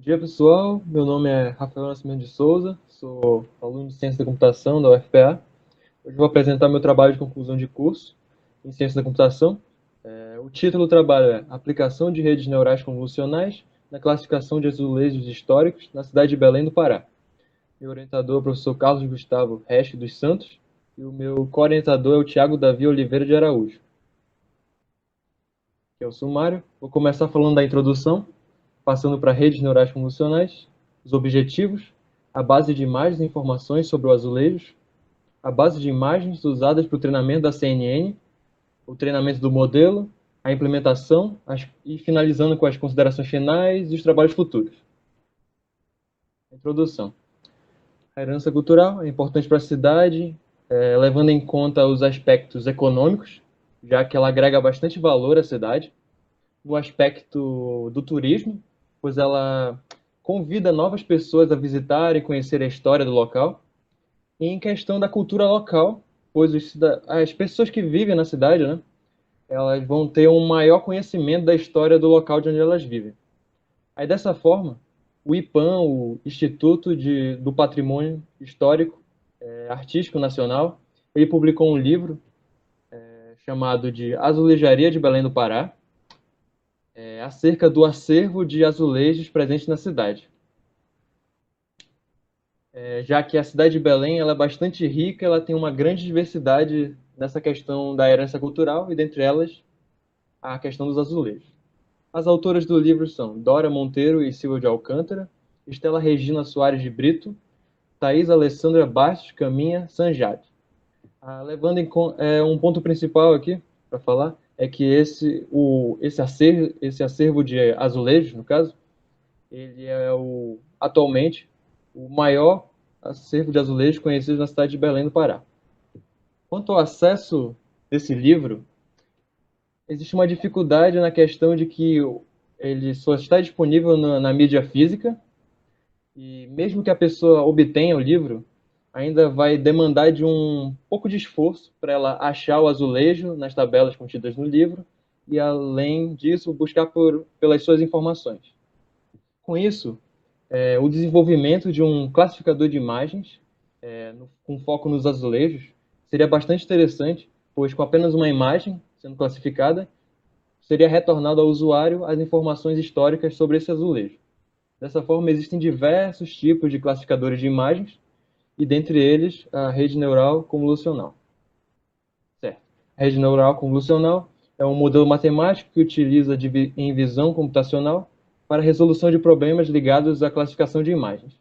Dia, pessoal. Meu nome é Rafael Nascimento de Souza, sou aluno de Ciência da Computação da UFPA. Hoje vou apresentar meu trabalho de conclusão de curso em Ciência da Computação. O título do trabalho é Aplicação de redes neurais convolucionais na classificação de azulejos históricos na cidade de Belém do Pará. Meu orientador é o professor Carlos Gustavo Resch dos Santos e o meu co-orientador é o Tiago Davi Oliveira de Araújo. Aqui é o sumário. Vou começar falando da introdução, passando para redes neurais convolucionais, os objetivos, a base de imagens e informações sobre o azulejos, a base de imagens usadas para o treinamento da CNN, o treinamento do modelo, a implementação e finalizando com as considerações finais e os trabalhos futuros. Introdução. A herança cultural é importante para a cidade, levando em conta os aspectos econômicos, já que ela agrega bastante valor à cidade, no aspecto do turismo, pois ela convida novas pessoas a visitar e conhecer a história do local, e em questão da cultura local, pois as pessoas que vivem na cidade, né, elas vão ter um maior conhecimento da história do local de onde elas vivem. Aí dessa forma, o IPAM, o do Patrimônio Histórico Artístico Nacional, ele publicou um livro chamado de Azulejaria de Belém do Pará, acerca do acervo de azulejos presentes na cidade. Já que a cidade de Belém ela é bastante rica, ela tem uma grande diversidade nessa questão da herança cultural, e dentre elas, a questão dos azulejos. As autoras do livro são Dora Monteiro e Silvia de Alcântara, Estela Regina Soares de Brito, Thais Alessandra Bastos Caminha Sanjade. Um ponto principal aqui para falar é que esse acervo de azulejos, no caso, ele é atualmente o maior acervo de azulejos conhecido na cidade de Belém do Pará. Quanto ao acesso desse livro, existe uma dificuldade na questão de que ele só está disponível na mídia física, e mesmo que a pessoa obtenha o livro, ainda vai demandar de um pouco de esforço para ela achar o azulejo nas tabelas contidas no livro e, além disso, buscar pelas suas informações. Com isso, o desenvolvimento de um classificador de imagens, com foco nos azulejos, seria bastante interessante, pois com apenas uma imagem sendo classificada, seria retornado ao usuário as informações históricas sobre esse azulejo. Dessa forma, existem diversos tipos de classificadores de imagens, e dentre eles a rede neural convolucional. Certo. A rede neural convolucional é um modelo matemático que utiliza em visão computacional para a resolução de problemas ligados à classificação de imagens.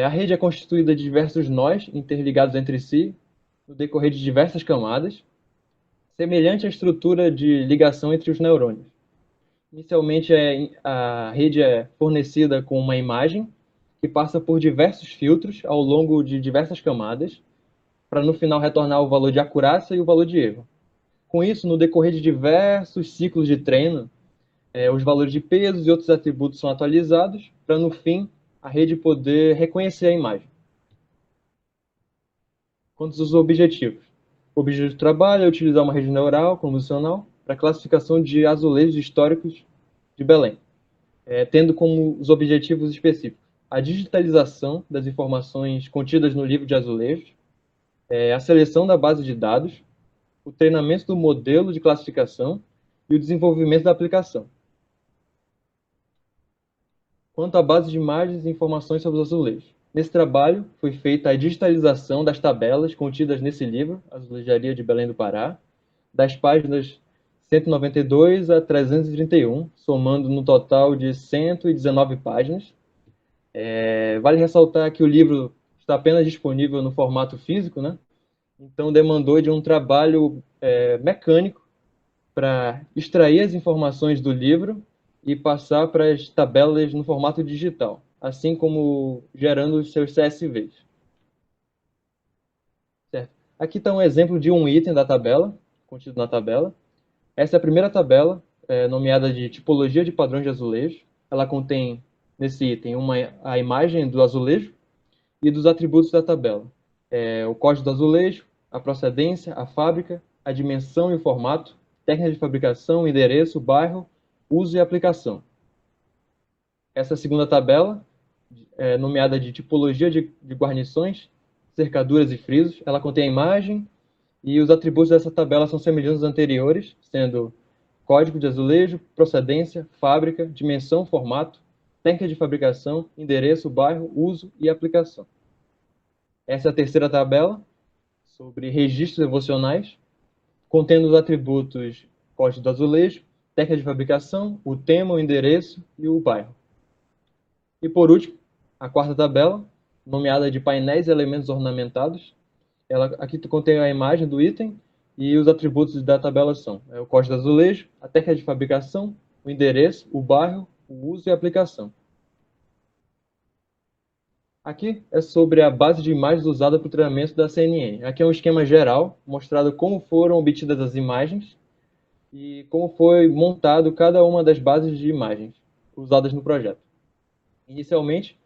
A rede é constituída de diversos nós interligados entre si no decorrer de diversas camadas, semelhante à estrutura de ligação entre os neurônios. Inicialmente, a rede é fornecida com uma imagem que passa por diversos filtros ao longo de diversas camadas, para no final retornar o valor de acurácia e o valor de erro. Com isso, no decorrer de diversos ciclos de treino, os valores de pesos e outros atributos são atualizados, para no fim a rede poder reconhecer a imagem. Quanto aos objetivos. O objetivo do trabalho é utilizar uma rede neural convolucional para classificação de azulejos históricos de Belém, tendo como os objetivos específicos a digitalização das informações contidas no livro de azulejos, a seleção da base de dados, o treinamento do modelo de classificação e o desenvolvimento da aplicação. Quanto à base de imagens e informações sobre os azulejos. Nesse trabalho, foi feita a digitalização das tabelas contidas nesse livro, Azulejaria de Belém do Pará, das páginas 192 a 331, somando no total de 119 páginas. Vale ressaltar que o livro está apenas disponível no formato físico, né? Então demandou de um trabalho mecânico para extrair as informações do livro e passar para as tabelas no formato digital, assim como gerando os seus CSVs. Certo? Aqui está um exemplo de um item da tabela, contido na tabela. Essa é a primeira tabela, nomeada de tipologia de padrões de azulejo. Ela contém, nesse item, a imagem do azulejo e dos atributos da tabela. O código do azulejo, a procedência, a fábrica, a dimensão e o formato, técnica de fabricação, endereço, bairro, uso e aplicação. Essa segunda tabela, nomeada de tipologia de guarnições, cercaduras e frisos, ela contém a imagem e os atributos dessa tabela são semelhantes aos anteriores, sendo código de azulejo, procedência, fábrica, dimensão, formato, técnica de fabricação, endereço, bairro, uso e aplicação. Essa é a terceira tabela, sobre registros devocionais, contendo os atributos código do azulejo, técnica de fabricação, o tema, o endereço e o bairro. E por último, a quarta tabela, nomeada de painéis e elementos ornamentados. Aqui contém a imagem do item e os atributos da tabela são o código do azulejo, a técnica de fabricação, o endereço, o bairro, o uso e a aplicação. Aqui é sobre a base de imagens usada para o treinamento da CNN. Aqui é um esquema geral, mostrado como foram obtidas as imagens e como foi montado cada uma das bases de imagens usadas no projeto. Inicialmente,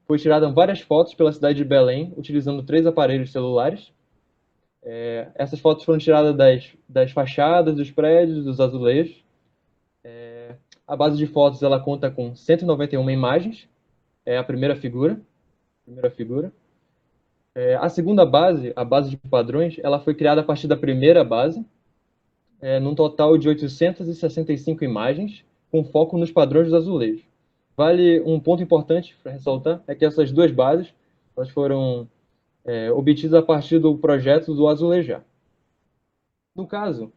foi tiradas várias fotos pela cidade de Belém, utilizando 3 aparelhos celulares. Essas fotos foram tiradas das fachadas, dos prédios, dos azulejos. A base de fotos ela conta com 191 imagens, é a primeira figura. A segunda base, a base de padrões, ela foi criada a partir da primeira base, num total de 865 imagens, com foco nos padrões dos azulejos. Vale um ponto importante para ressaltar, é que essas duas bases elas foram obtidas a partir do projeto do Azulejar. No caso,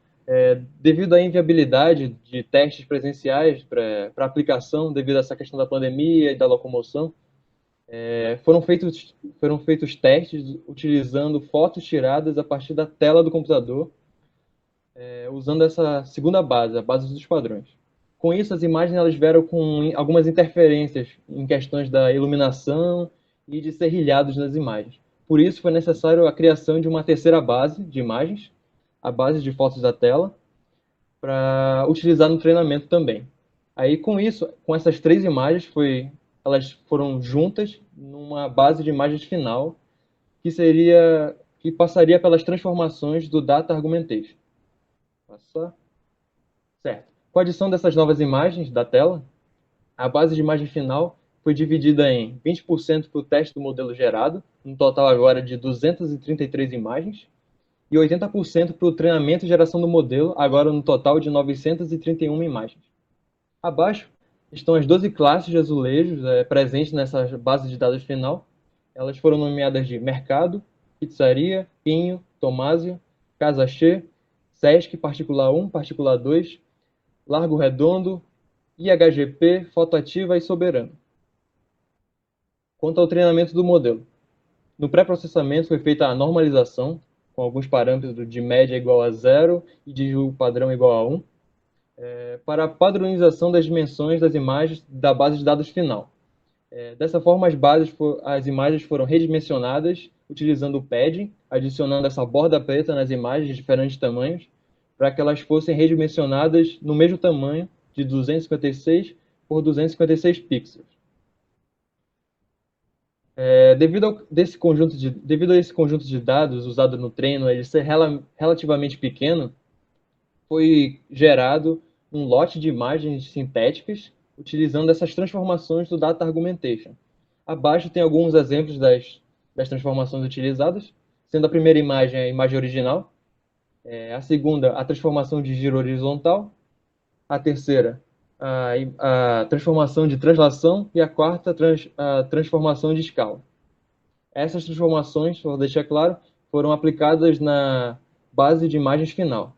devido à inviabilidade de testes presenciais para aplicação, devido a essa questão da pandemia e da locomoção, foram feitos testes utilizando fotos tiradas a partir da tela do computador, usando essa segunda base, a base dos padrões. Com isso, as imagens elas vieram com algumas interferências em questões da iluminação e de serrilhados nas imagens. Por isso, foi necessário a criação de uma terceira base de imagens, a base de fotos da tela, para utilizar no treinamento também. Aí, com isso, com essas 3 imagens, elas foram juntas numa base de imagens final, que passaria pelas transformações do Data Argumentation. Passar. Certo. Com a adição dessas novas imagens da tela, a base de imagem final foi dividida em 20% para o teste do modelo gerado, um total agora de 233 imagens, e 80% para o treinamento e geração do modelo, agora no total de 931 imagens. Abaixo estão as 12 classes de azulejos presentes nessa base de dados final. Elas foram nomeadas de Mercado, Pizzaria, Pinho, Tomásio, Casa Che, Sesc, Particular 1, Particular 2, Largo Redondo, IHGP, Fotoativa e Soberano. Quanto ao treinamento do modelo. No pré-processamento foi feita a normalização, com alguns parâmetros de média igual a 0 e de padrão igual a 1, para a padronização das dimensões das imagens da base de dados final. Dessa forma, as imagens foram redimensionadas utilizando o padding, adicionando essa borda preta nas imagens de diferentes tamanhos, para que elas fossem redimensionadas no mesmo tamanho, de 256 por 256 pixels. Devido a esse conjunto de dados usado no treino ele ser relativamente pequeno, foi gerado um lote de imagens sintéticas utilizando essas transformações do Data Argumentation. Abaixo tem alguns exemplos das transformações utilizadas, sendo a primeira imagem a imagem original, a segunda a transformação de giro horizontal, a terceira a transformação de translação e a quarta a transformação de escala. Essas transformações, vou deixar claro, foram aplicadas na base de imagens final.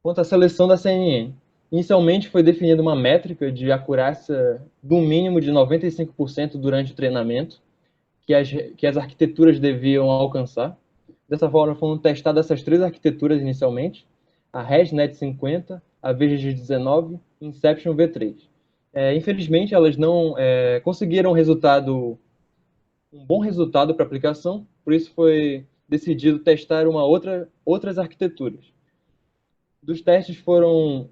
Quanto à seleção da CNN, inicialmente foi definida uma métrica de acurácia do mínimo de 95% durante o treinamento, que as arquiteturas deviam alcançar. Dessa forma, foram testadas essas 3 arquiteturas inicialmente, a ResNet 50, a VGG19 e Inception V3. Infelizmente, elas não conseguiram um bom resultado para a aplicação, por isso foi decidido testar outras arquiteturas. Dos testes foram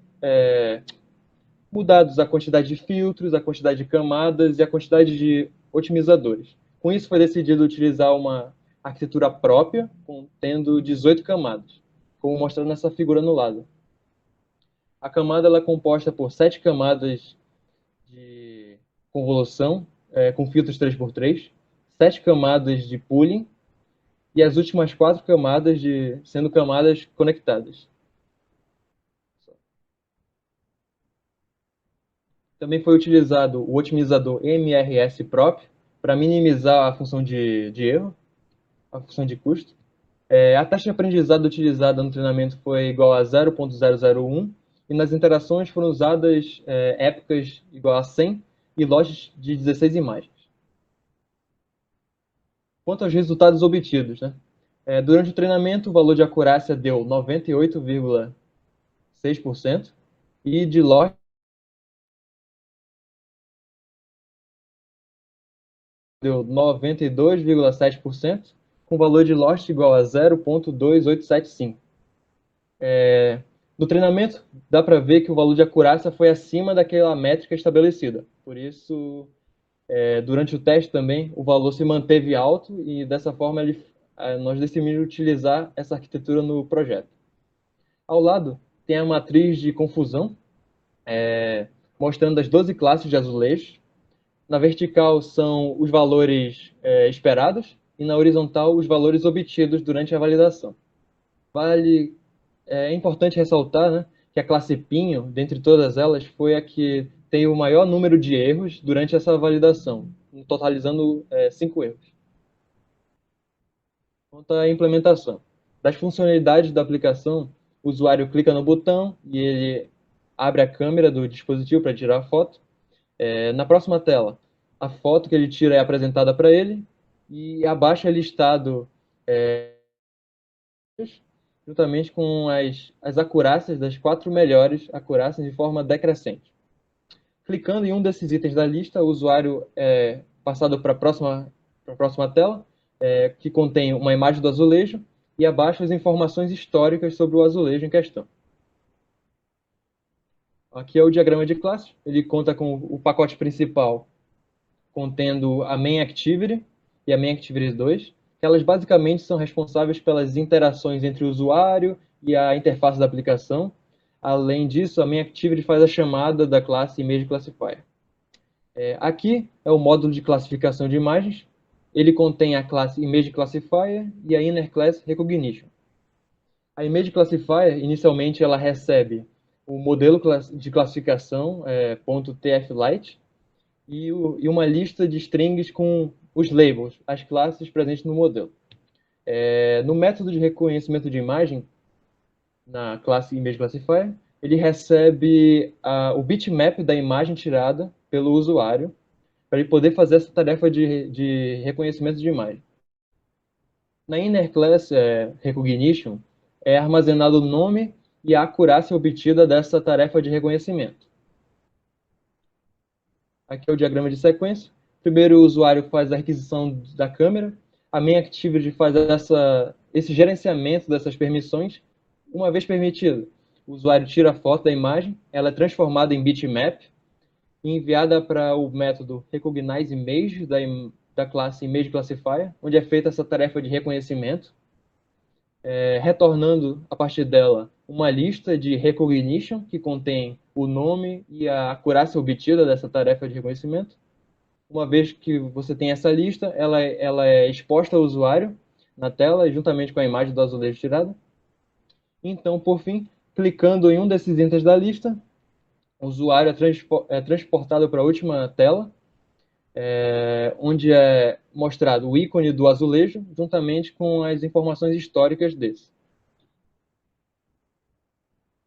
mudados a quantidade de filtros, a quantidade de camadas e a quantidade de otimizadores. Com isso, foi decidido utilizar uma arquitetura própria, contendo 18 camadas, como mostrado nessa figura no lado. A camada ela é composta por 7 camadas de convolução com filtros 3x3, 7 camadas de pooling e as últimas 4 camadas sendo camadas conectadas. Também foi utilizado o otimizador MRS-Prop para minimizar a função de erro, a função de custo. A taxa de aprendizado utilizada no treinamento foi igual a 0.001 e nas interações foram usadas épocas igual a 100 e lotes de 16 imagens. Quanto aos resultados obtidos, né? Durante o treinamento, o valor de acurácia deu 98,6% e de lote deu 92,7%, com valor de lost igual a 0.2875. No treinamento, dá para ver que o valor de acurácia foi acima daquela métrica estabelecida. Por isso, durante o teste também, o valor se manteve alto e dessa forma nós decidimos utilizar essa arquitetura no projeto. Ao lado, tem a matriz de confusão, mostrando as 12 classes de azulejos. Na vertical são os valores esperados e na horizontal os valores obtidos durante a validação. É importante ressaltar, né, que a classe Pinho, dentre todas elas, foi a que tem o maior número de erros durante essa validação, totalizando 5 erros. Quanto à implementação. Das funcionalidades da aplicação, o usuário clica no botão e ele abre a câmera do dispositivo para tirar a foto. Na próxima tela, a foto que ele tira é apresentada para ele e abaixo é listado juntamente com as acurácias das 4 melhores acurácias de forma decrescente. Clicando em um desses itens da lista, o usuário é passado para a próxima tela, que contém uma imagem do azulejo e abaixo as informações históricas sobre o azulejo em questão. Aqui é o diagrama de classe, ele conta com o pacote principal contendo a Main Activity e a Main Activity 2, que elas basicamente são responsáveis pelas interações entre o usuário e a interface da aplicação. Além disso, a Main Activity faz a chamada da classe Image Classifier. Aqui é o módulo de classificação de imagens. Ele contém a classe Image Classifier e a Inner Class Recognition. A Image Classifier, inicialmente, ela recebe o modelo de classificação .tflight e uma lista de strings com os labels, as classes presentes no modelo. No método de reconhecimento de imagem, na classe Image Classifier, ele recebe o bitmap da imagem tirada pelo usuário para ele poder fazer essa tarefa de reconhecimento de imagem. Na Inner Class Recognition, é armazenado o nome e a acurácia obtida dessa tarefa de reconhecimento. Aqui é o diagrama de sequência. Primeiro o usuário faz a requisição da câmera, a Main Activity faz esse gerenciamento dessas permissões. Uma vez permitido, o usuário tira a foto da imagem, ela é transformada em bitmap e enviada para o método RecognizeImage da classe Image Classifier, onde é feita essa tarefa de reconhecimento, retornando a partir dela uma lista de recognition que contém o nome e a acurácia obtida dessa tarefa de reconhecimento. Uma vez que você tem essa lista, ela é exposta ao usuário na tela, juntamente com a imagem do azulejo tirada. Então, por fim, clicando em um desses itens da lista, o usuário é transportado para a última tela, onde é mostrado o ícone do azulejo, juntamente com as informações históricas desse.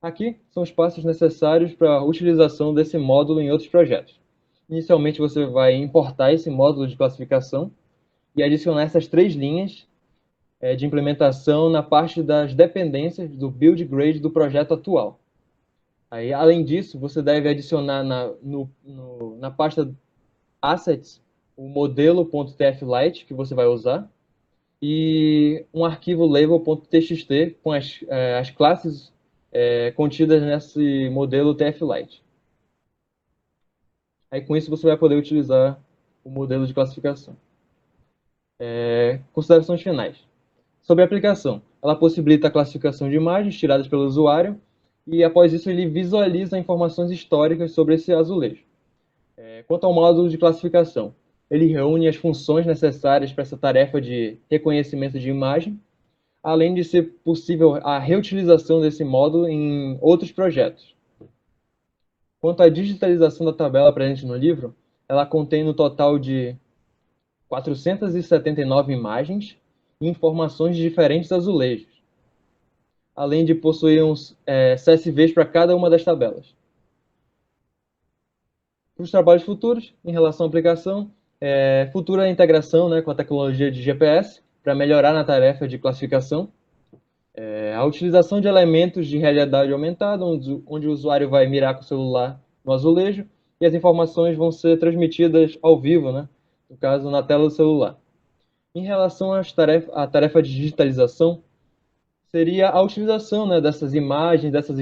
Aqui são os passos necessários para a utilização desse módulo em outros projetos. Inicialmente, você vai importar esse módulo de classificação e adicionar essas 3 linhas de implementação na parte das dependências do build grade do projeto atual. Aí, além disso, você deve adicionar na pasta Assets o modelo.tflight que você vai usar e um arquivo label.txt com as classes contidas nesse modelo tflight. Aí, com isso, você vai poder utilizar o modelo de classificação. Considerações finais. Sobre a aplicação, ela possibilita a classificação de imagens tiradas pelo usuário e, após isso, ele visualiza informações históricas sobre esse azulejo. Quanto ao módulo de classificação, ele reúne as funções necessárias para essa tarefa de reconhecimento de imagem, além de ser possível a reutilização desse módulo em outros projetos. Quanto à digitalização da tabela presente no livro, ela contém no total de 479 imagens e informações de diferentes azulejos, além de possuir uns CSVs para cada uma das tabelas. Para os trabalhos futuros, em relação à aplicação, futura integração, né, com a tecnologia de GPS, para melhorar na tarefa de classificação, a utilização de elementos de realidade aumentada, onde o usuário vai mirar com o celular no azulejo e as informações vão ser transmitidas ao vivo, né, no caso, na tela do celular. Em relação à tarefa de digitalização, seria a utilização, né, dessas imagens, dessas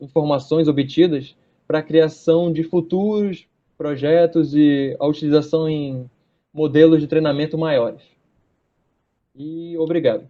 informações obtidas para a criação de futuros projetos e a utilização em modelos de treinamento maiores. E obrigado.